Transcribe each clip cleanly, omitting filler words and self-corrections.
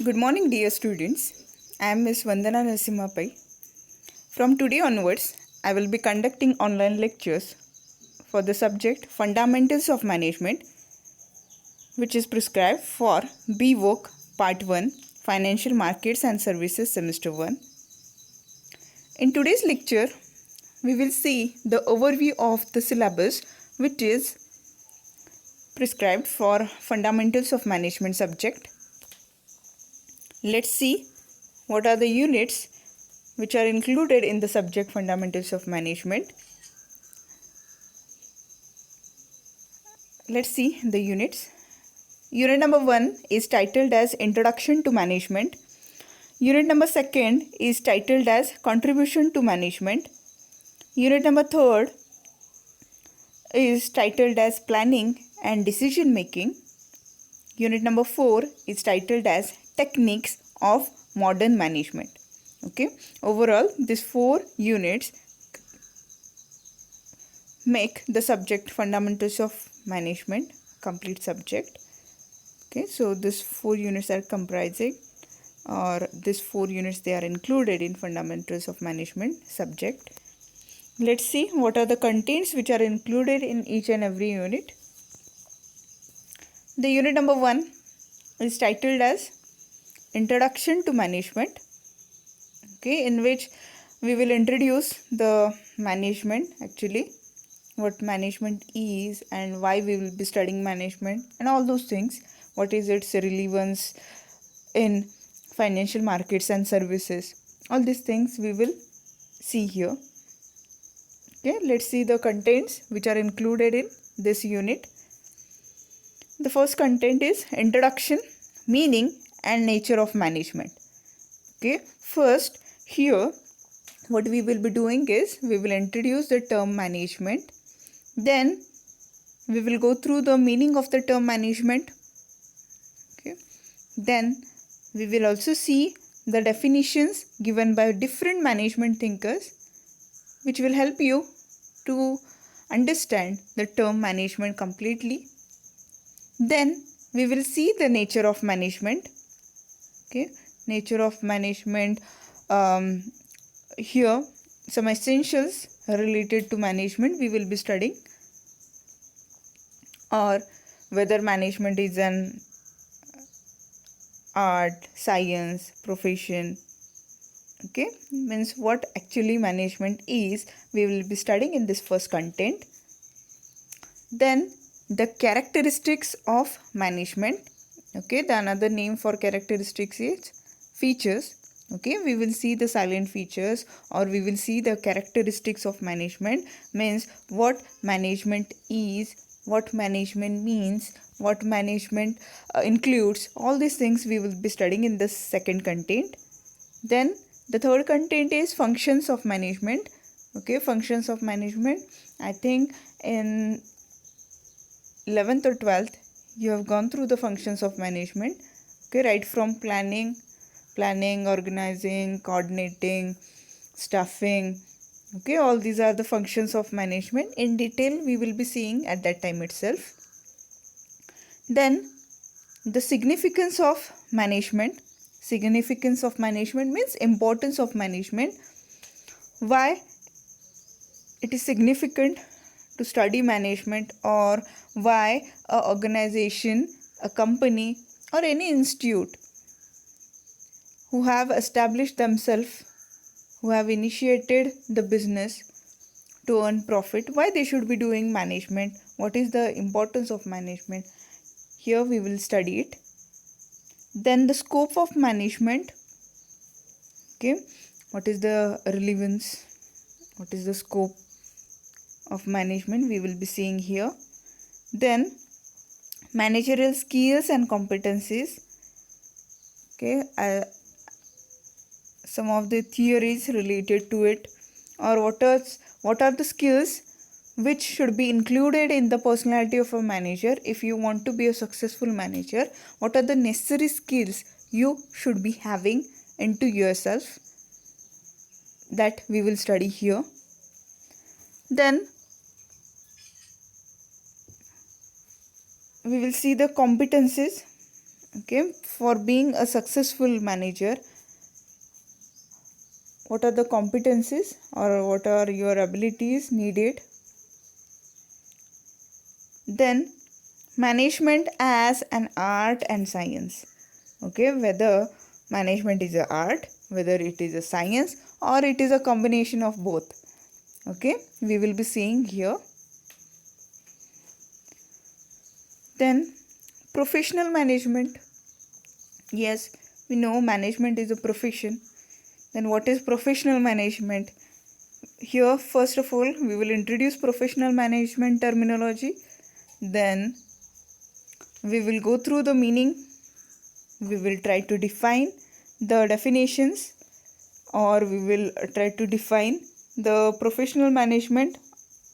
Good morning, dear students. I am Ms. Vandana Narasimha. From today onwards, I will be conducting online lectures for the subject Fundamentals of Management, which is prescribed for BVOC Part 1, Financial Markets and Services Semester 1. In today's lecture, we will see the overview of the syllabus, which is prescribed for Fundamentals of Management subject. Let's see what are the units which are included in the subject Fundamentals of Management. Let's see the units. Unit number 1 is titled as Introduction to Management. Unit number 2 is titled as Contribution to Management. Unit number 3 is titled as Planning and Decision Making. Unit number 4 is titled as Techniques of Modern Management. Okay, overall these 4 units make the subject Fundamentals of Management complete subject. Okay, so these 4 units are comprising, or these 4 units they are included in Fundamentals of Management subject. Let's see what are the contents which are included in each and every unit. The unit number 1 is titled as Introduction to Management. Okay, in which we will introduce the management, actually what management is and why we will be studying management and all those things. What is its relevance in financial markets and services? All these things we will see here. Okay, let's see the contents which are included in this unit. The first content is Introduction, Meaning and Nature of Management. Okay, first here what we will be doing is we will introduce the term management. Then we will go through the meaning of the term management. Okay. Then we will also see the definitions given by different management thinkers, which will help you to understand the term management completely. Then we will see the nature of management. Okay, nature of management. Here some essentials related to management we will be studying, or whether management is an art, science, profession. Okay, means what actually management is we will be studying in this first content. Then the characteristics of management. Okay, the another name for characteristics is features. Okay, we will see the silent features, or we will see the characteristics of management, means what management is, what management means, what management includes. All these things we will be studying in this second content. Then the third content is functions of management. Okay, functions of management. I think in 11th or 12th you have gone through the functions of management. Okay, right from planning, organizing, coordinating, staffing. Okay, all these are the functions of management. In detail we will be seeing at that time itself. Then the significance of management. Significance of management means importance of management. Why it is significant to study management, or why a organization, a company or any institute who have established themselves, who have initiated the business to earn profit, why they should be doing management, what is the importance of management. Here we will study it. Then the scope of management. Okay, what is the relevance, what is the scope of management we will be seeing here. Then managerial skills and competencies. Okay, some of the theories related to it, or what are the skills which should be included in the personality of a manager. If you want to be a successful manager, what are the necessary skills you should be having into yourself, that we will study here. Then we will see the competencies. Okay, for being a successful manager, what are the competencies or what are your abilities needed? Then management as an art and science. Okay, whether management is a art, whether it is a science, or it is a combination of both. Okay, we will be seeing here. Then professional management. Yes, we know management is a profession. Then what is professional management? Here, first of all, we will introduce professional management terminology. Then we will go through the meaning. We will try to define the definitions, or we will try to define the professional management.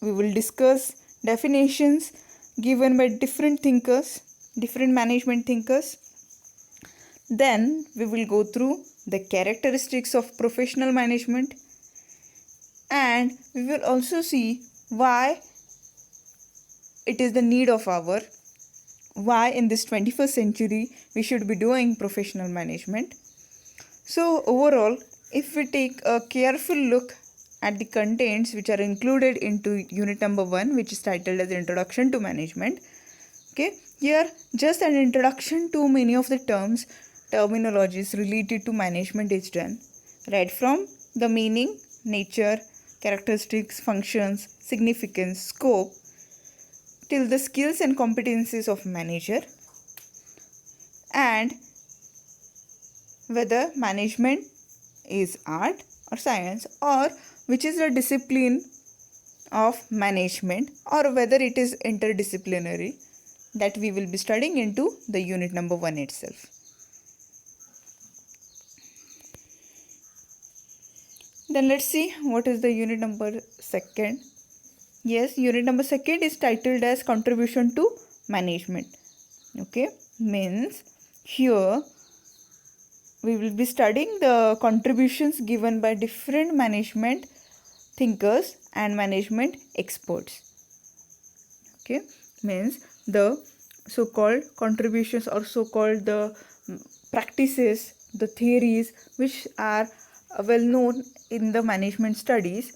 We will discuss definitions given by different thinkers, different management thinkers. Then we will go through the characteristics of professional management, and we will also see why it is the need of our, why in this 21st century we should be doing professional management. So overall, if we take a careful look at the contents which are included into unit number 1, which is titled as Introduction to Management. Okay, here just an introduction to many of the terminologies related to management is done, right from the meaning, nature, characteristics, functions, significance, scope, till the skills and competencies of manager, and whether management is art or science, or which is a discipline of management, or whether it is interdisciplinary, that we will be studying into the unit number 1 itself. Then let's see what is the unit number 2. Yes, unit number 2 is titled as Contribution to Management. Okay, means here we will be studying the contributions given by different management thinkers and management experts. Okay, means the so-called contributions or so-called the practices, the theories which are well known in the management studies.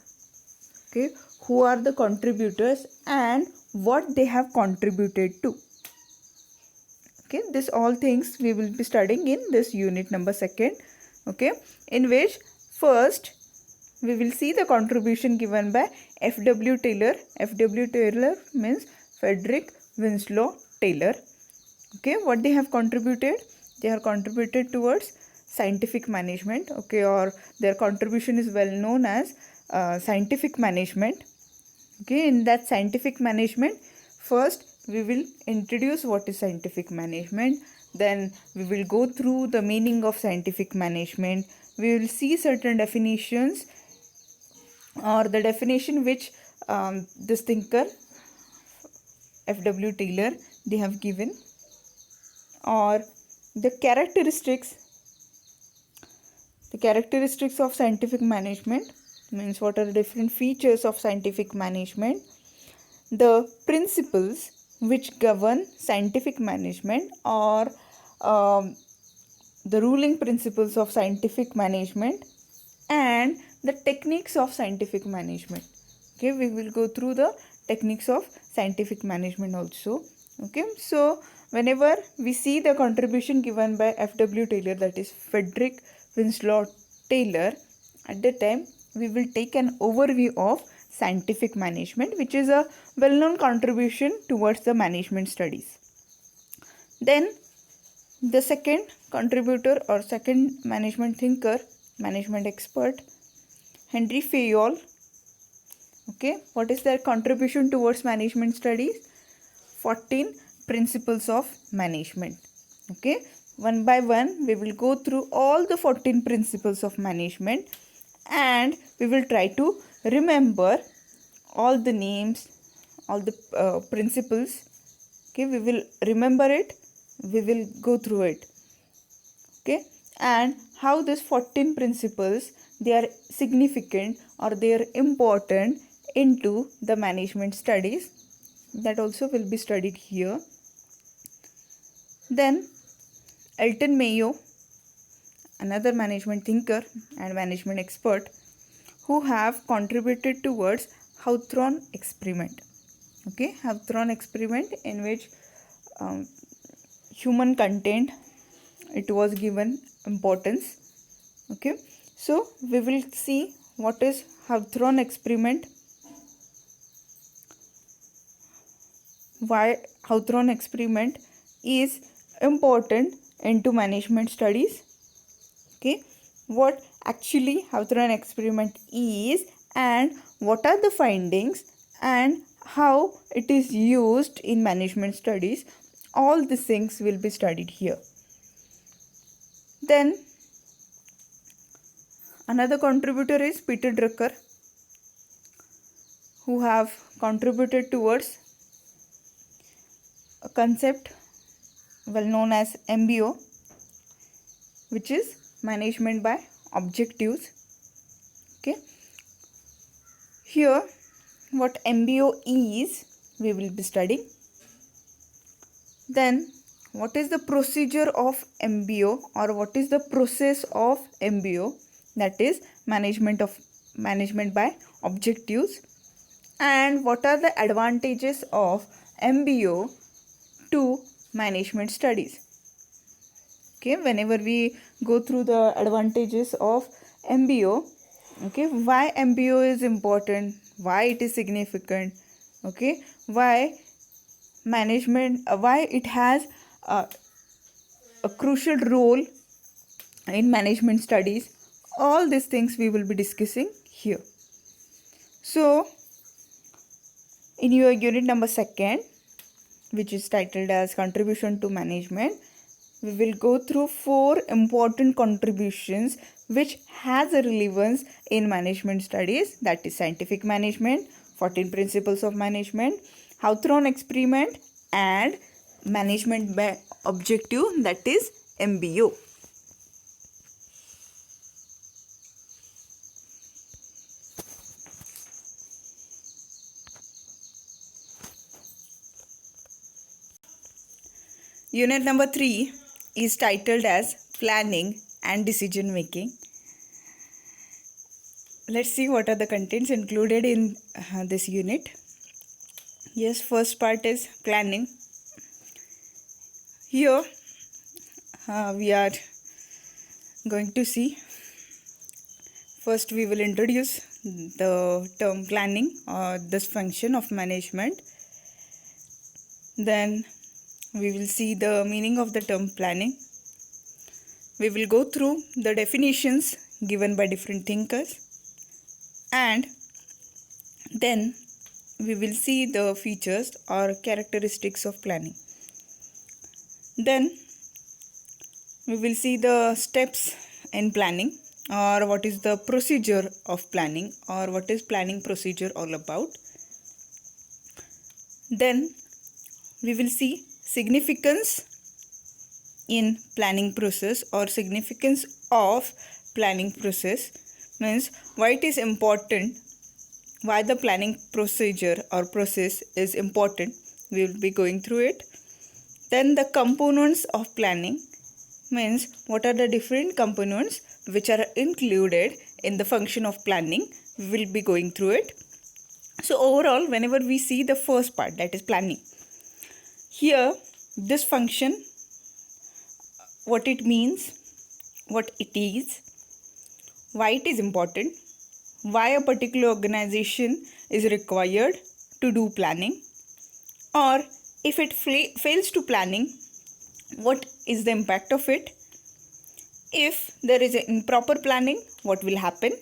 Okay, who are the contributors and what they have contributed to. Okay, this all things we will be studying in this unit number 2. Okay, in which first we will see the contribution given by F.W. Taylor. F.W. Taylor means Frederick Winslow Taylor. Okay, what they have contributed? They have contributed towards scientific management. Okay, or their contribution is well known as scientific management. Okay, in that scientific management, first we will introduce what is scientific management. Then we will go through the meaning of scientific management. We will see certain definitions, or the definition which this thinker F.W. Taylor they have given, or the characteristics of scientific management, means what are the different features of scientific management, the principles which govern scientific management, or the ruling principles of scientific management, and the techniques of scientific management. Okay, we will go through the techniques of scientific management also. Okay, so whenever we see the contribution given by F.W. Taylor, that is Frederick Winslow Taylor, at that time we will take an overview of scientific management, which is a well-known contribution towards the management studies. Then the second contributor or second management thinker, management expert, Henry Fayol. Okay, what is their contribution towards management studies? 14 principles of management. Okay, one by one we will go through all the 14 principles of management, and we will try to remember all the names, all the principles. Okay, we will remember it, we will go through it. Okay, and how these 14 principles they are significant or they are important into the management studies, that also will be studied here. Then Elton Mayo, another management thinker and management expert, who have contributed towards Hawthorne experiment. Okay, Hawthorne experiment, in which human content, it was given importance. Okay, so we will see what is Hawthorne experiment, why Hawthorne experiment is important into management studies. Okay, what actually Hawthorne experiment is, and what are the findings, and how it is used in management studies. All these things will be studied here. Then another contributor is Peter Drucker, who have contributed towards a concept well known as MBO, which is management by objectives. Okay, here what MBO is, we will be studying. Then what is the procedure of MBO, or what is the process of MBO, that is management by objectives, and what are the advantages of MBO to management studies. Okay, whenever we go through the advantages of MBO, okay, why MBO is important, why it is significant, okay, why it has a crucial role in management studies, all these things we will be discussing here. So in your unit number 2, which is titled as Contribution to Management, we will go through 4 important contributions which has a relevance in management studies, that is scientific management, 14 principles of management, Hawthorne experiment, and management by objective, that is MBO. Unit number 3 is titled as Planning and Decision Making. Let's see what are the contents included in this unit. Yes, first part is planning. Here we are going to see, first we will introduce the term planning, or this function of management. Then we will see the meaning of the term planning. We will go through the definitions given by different thinkers, and then we will see the features or characteristics of planning. Then we will see the steps in planning, or what is the procedure of planning, or what is planning procedure all about. Then we will see significance in planning process, or significance of planning process, means why it is important, why the planning procedure or process is important. We will be going through it. Then the components of planning, means what are the different components which are included in the function of planning. We will be going through it. So overall, whenever we see the first part, that is planning, here this function, what it means, what it is, why it is important, why a particular organization is required to do planning, or if it fails to planning, what is the impact of it. If there is an improper planning, what will happen.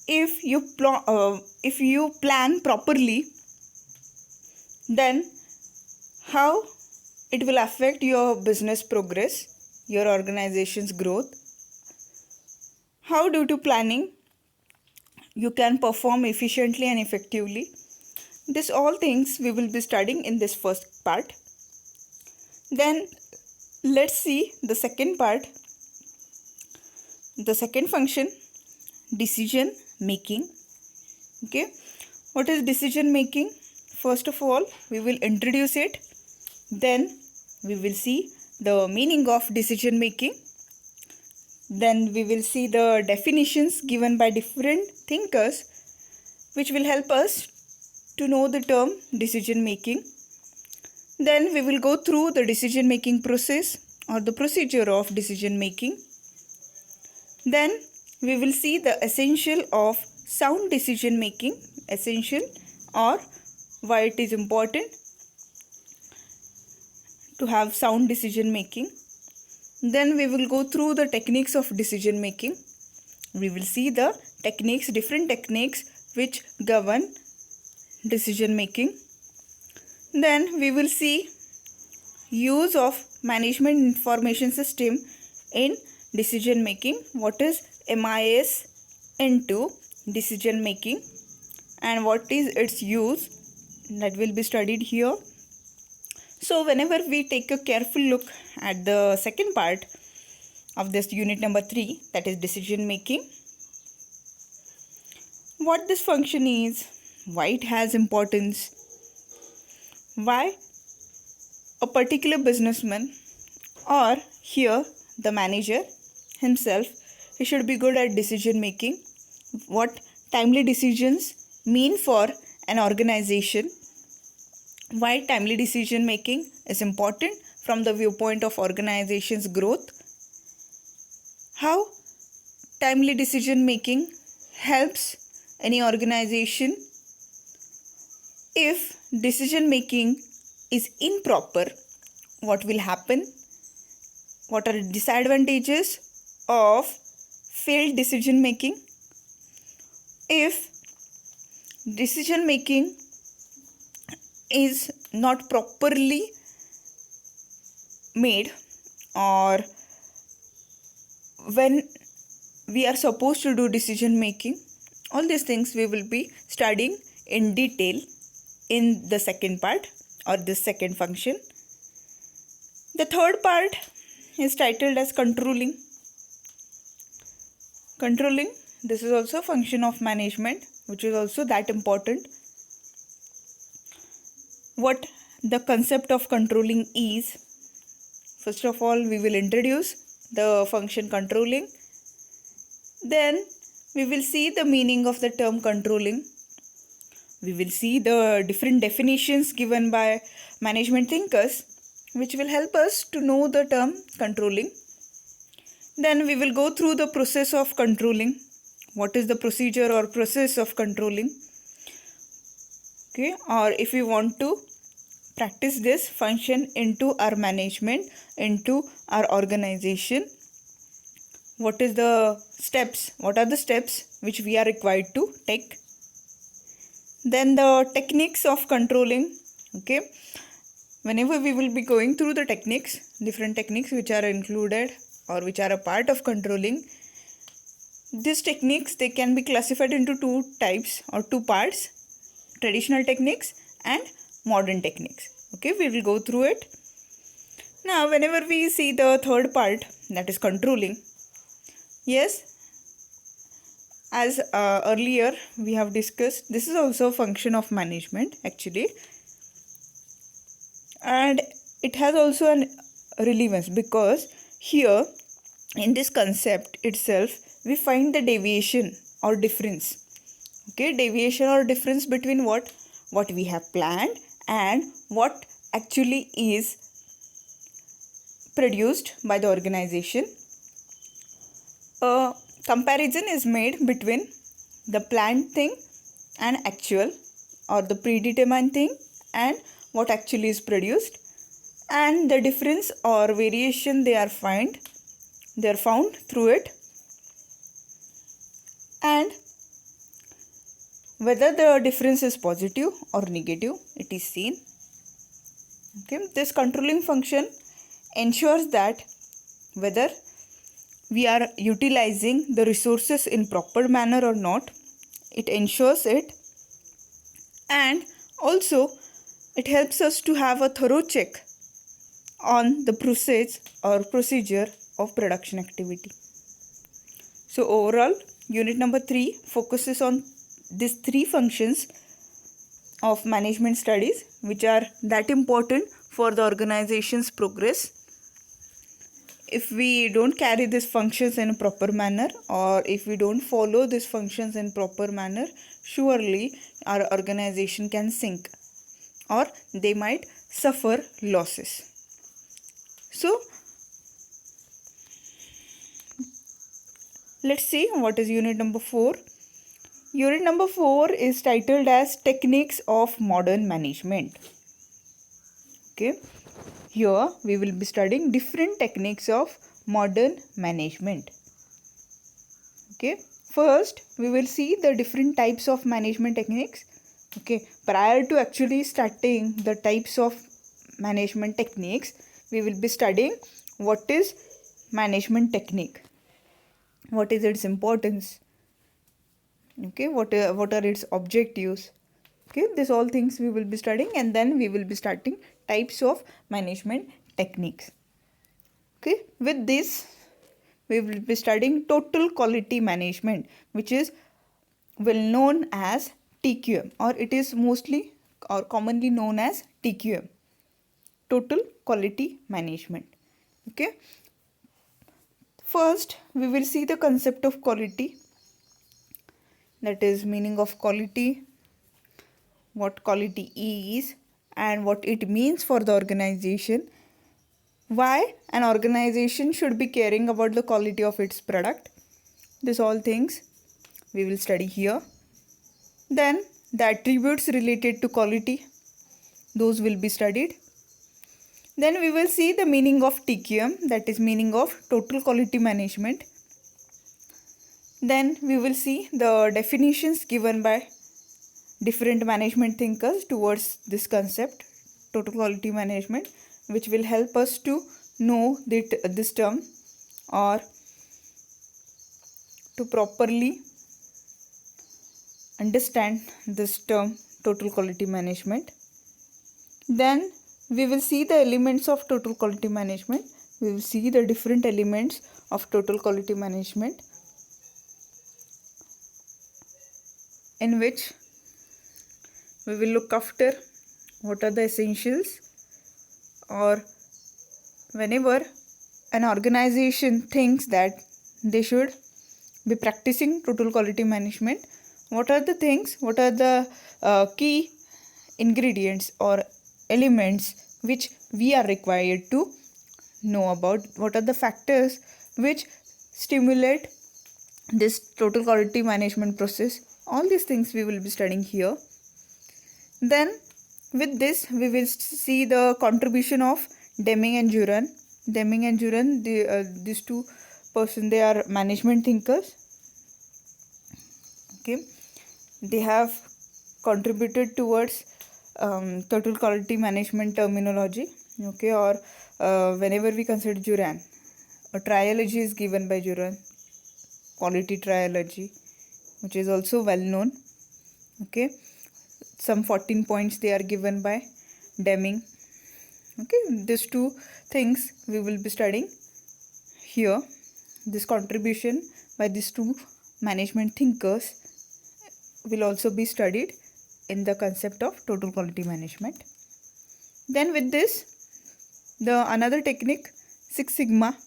If you plan properly, then how it will affect your business progress, your organization's growth. How due to planning you can perform efficiently and effectively. This all things we will be studying in this first part. Then let's see the second part, the second function, decision making. Okay, what is decision making? First of all, we will introduce it, then we will see the meaning of decision making. Then we will see the definitions given by different thinkers, which will help us to know the term decision making. Then we will go through the decision making process or the procedure of decision making. Then we will see the essential of sound decision making, essential or why it is important to have sound decision making. Then we will go through the techniques of decision making. We will see the techniques, different techniques which govern decision making. Then we will see use of management information system in decision making. What is MIS into decision making and what is its use, that will be studied here. So whenever we take a careful look at the second part of this unit number 3, that is decision making, what this function is, why it has importance, why a particular businessman or here the manager himself, he should be good at decision making, what timely decisions mean for an organization, why timely decision making is important from the viewpoint of organization's growth, how timely decision making helps any organization, if decision making is improper, what will happen, what are disadvantages of failed decision making, if decision making is not properly made, or when we are supposed to do decision making. All these things we will be studying in detail in the second part or this second function. The third part is titled as controlling. Controlling, this is also a function of management which is also that important. What the concept of controlling is, first of all we will introduce the function controlling. Then we will see the meaning of the term controlling. We will see the different definitions given by management thinkers which will help us to know the term controlling. Then we will go through the process of controlling. What is the procedure or process of controlling? Okay, or if we want to practice this function into our management, into our organization, what is the steps, what are the steps which we are required to take? Then the techniques of controlling. Okay, whenever we will be going through the techniques, different techniques which are included or which are a part of controlling, these techniques, they can be classified into two types or two parts: traditional techniques and modern techniques. Okay, we will go through it. Now whenever we see the third part, that is controlling, yes, as earlier we have discussed, this is also a function of management actually, and it has also an relevance because here in this concept itself we find the deviation or difference. Okay, deviation or difference between what we have planned and what actually is produced by the organization. A comparison is made between the planned thing and actual, or the predetermined thing and what actually is produced, and the difference or variation they are found through it, and whether the difference is positive or negative, it is seen. Okay, this controlling function ensures that whether we are utilizing the resources in proper manner or not, it ensures it, and also it helps us to have a thorough check on the process or procedure of production activity. So overall, unit number 3 focuses on these three functions of management studies which are that important for the organization's progress. if we don't carry these functions in a proper manner, or if we don't follow these functions in proper manner, surely our organization can sink, or they might suffer losses. So let's see what is unit number 4. Unit number 4 is titled as Techniques of Modern Management. Okay, here we will be studying different techniques of modern management. Okay, first we will see the different types of management techniques. Okay, prior to actually starting the types of management techniques, we will be studying what is management technique, what is its importance, okay, what are its objectives. Okay, these all things we will be studying, and then we will be starting types of management techniques. Okay, with this we will be studying total quality management, which is well known as TQM, or it is mostly or commonly known as TQM, total quality management. Okay, first we will see the concept of quality, that is meaning of quality, what quality is and what it means for the organization, why an organization should be caring about the quality of its product. These all things we will study here. Then the attributes related to quality, those will be studied. Then we will see the meaning of TQM, that is meaning of total quality management. Then we will see the definitions given by different management thinkers towards this concept, total quality management, which will help us to know this term, or to properly understand this term, total quality management. Then we will see the elements of total quality management. We will see the different elements of total quality management, in which we will look after what are the essentials, or whenever an organization thinks that they should be practicing total quality management, what are the things, what are the key ingredients or elements which we are required to know about, what are the factors which stimulate this total quality management process. All these things we will be studying here. Then with this we will see the contribution of Deming and Juran. Deming and Juran, these two persons, they are management thinkers. Okay, they have contributed towards total quality management terminology. Okay, or whenever we consider Juran, a trilogy is given by Juran, quality trilogy, which is also well known. Okay, some 14 points they are given by Deming. Okay, these two things we will be studying here. This contribution by these two management thinkers will also be studied in the concept of total quality management. Then with this, the another technique, Six Sigma,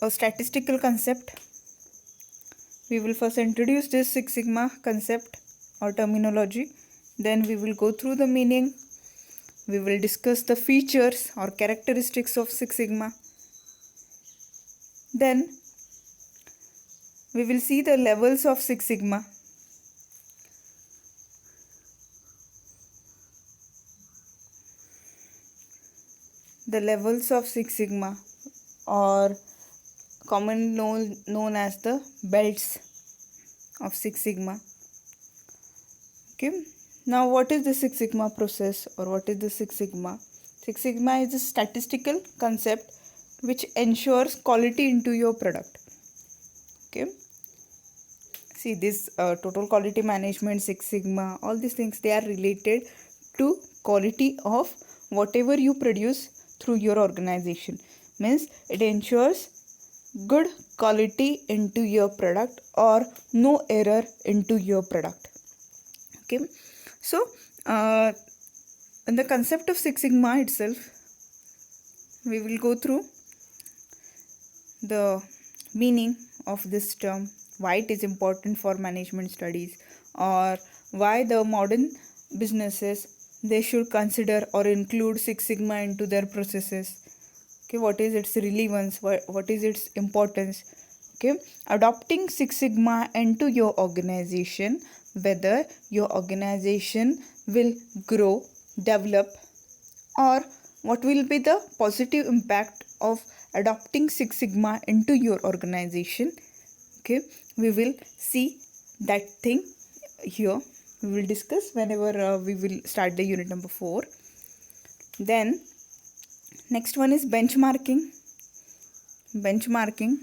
a statistical concept. We will first introduce this Six Sigma concept or terminology. Then we will go through the meaning. We will discuss the features or characteristics of Six Sigma. Then we will see the levels of Six Sigma. The levels of Six Sigma, or commonly known as the belts of Six Sigma. Okay, now what is the Six Sigma process, or what is the Six Sigma? Six Sigma is a statistical concept which ensures quality into your product. Okay, see this total quality management, Six Sigma, all these things, they are related to quality of whatever you produce through your organization. Means it ensures good quality into your product, or no error into your product. Okay, so in the concept of Six Sigma itself, we will go through the meaning of this term, why it is important for management studies, or why the modern businesses they should consider or include Six Sigma into their processes. Okay, what is its relevance, what is its importance. Okay, adopting Six Sigma into your organization, whether your organization will grow, develop, or what will be the positive impact of adopting Six Sigma into your organization. Okay, we will see that thing here. We will discuss whenever we will start the unit number 4. Then next one is benchmarking. Benchmarking,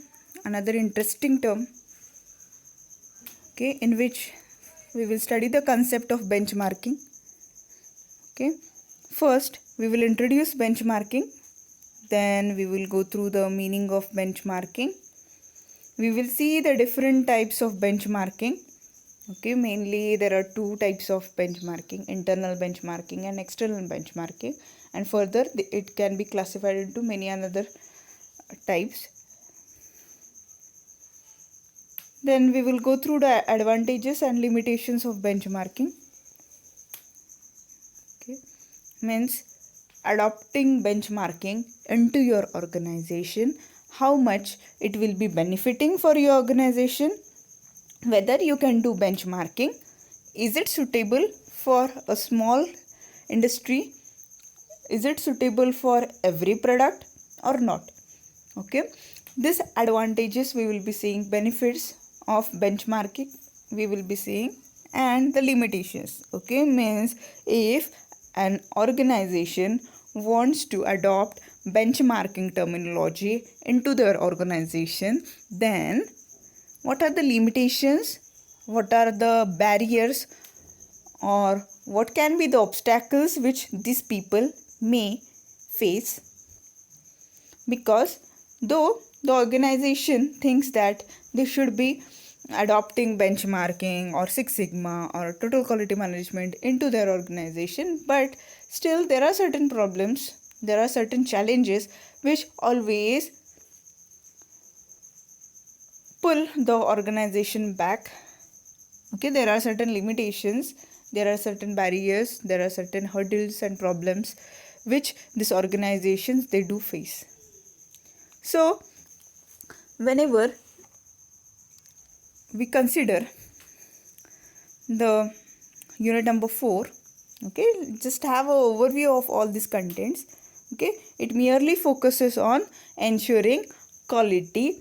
another interesting term, okay, in which we will study the concept of benchmarking. Okay, first we will introduce benchmarking, then we will go through the meaning of benchmarking. We will see the different types of benchmarking. Okay, mainly there are 2 types of benchmarking, internal benchmarking and external benchmarking, and further it can be classified into many another types. Then we will go through the advantages and limitations of benchmarking. Okay, means adopting benchmarking into your organization, how much it will be benefiting for your organization, whether you can do benchmarking, is it suitable for a small industry, is it suitable for every product or not. Okay, these advantages we will be seeing, benefits of benchmarking we will be seeing, and the limitations. Okay, means if an organization wants to adopt benchmarking terminology into their organization, then what are the limitations, what are the barriers, or what can be the obstacles which these people may face. Because though the organization thinks that they should be adopting benchmarking or Six Sigma or total quality management into their organization, but still there are certain problems, there are certain challenges which always pull the organization back. Okay, there are certain limitations, there are certain barriers, there are certain hurdles and problems which these organizations they do face. So whenever we consider the unit number 4, okay, just have an overview of all these contents. Okay, it merely focuses on ensuring quality,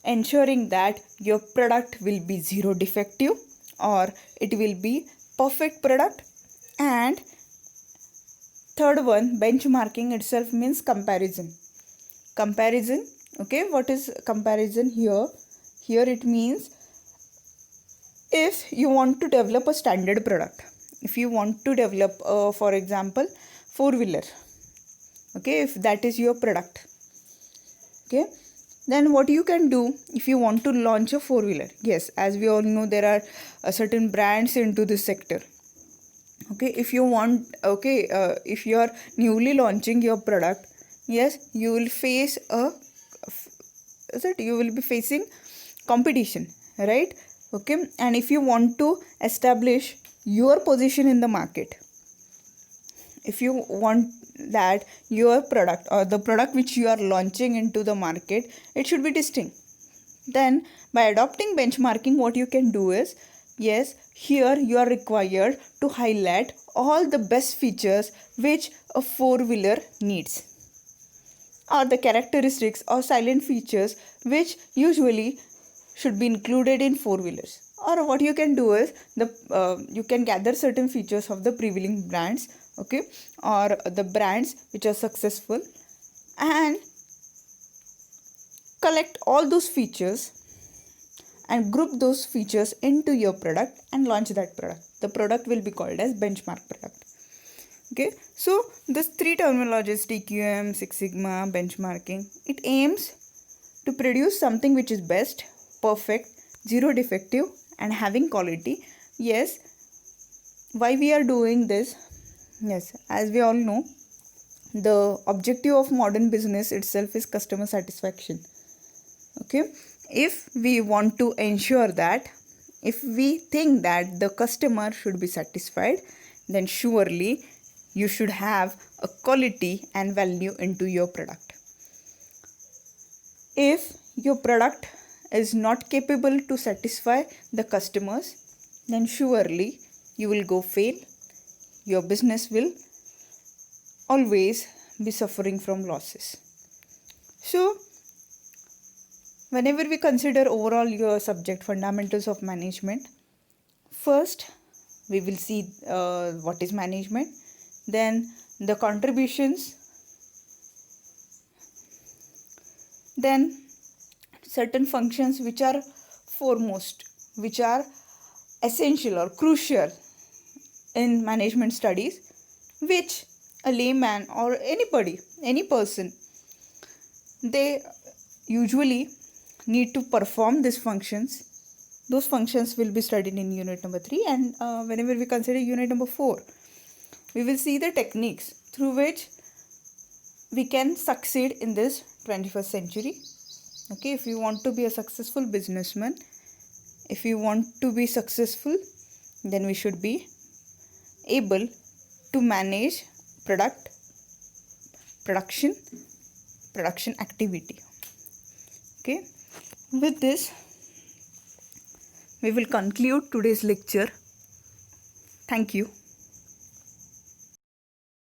ensuring that your product will be zero defective or it will be perfect product. And third one, benchmarking itself means comparison. Okay, what is comparison here? Here it means if you want to develop a standard product, if you want to develop for example 4-wheeler, okay, if that is your product, okay, then what you can do if you want to launch a 4-wheeler. Yes, as we all know, there are certain brands into this sector. Okay, if you want, okay, if you are newly launching your product, yes, you will face you will be facing competition, right? Okay, and if you want to establish your position in the market, if you want that your product or the product which you are launching into the market, it should be distinct, then by adopting benchmarking, what you can do is, yes, here you are required to highlight all the best features which a 4-wheeler needs, or the characteristics or silent features which usually should be included in 4-wheelers. Or what you can do is you can gather certain features of the prevailing brands, okay, or the brands which are successful, and collect all those features and group those features into your product and launch that product. The product will be called as benchmark product. Okay, so this 3 terminologies, TQM, Six Sigma, benchmarking, it aims to produce something which is best, perfect, zero defective and having quality. Yes, why we are doing this? Yes, as we all know, the objective of modern business itself is customer satisfaction. Okay, if we want to ensure that, if we think that the customer should be satisfied, then surely you should have a quality and value into your product. If your product is not capable to satisfy the customers, then surely you will go fail. Your business will always be suffering from losses. So, whenever we consider overall your subject fundamentals of management, first we will see what is management, then the contributions, then certain functions which are foremost, which are essential or crucial in management studies, which a layman or anybody, any person, they usually need to perform these functions. Those functions will be studied in unit number 3, and whenever we consider unit number 4, we will see the techniques through which we can succeed in this 21st century. Okay, if you want to be a successful businessman, if you want to be successful, then we should be able to manage production activity. Okay, with this we will conclude today's lecture. Thank you.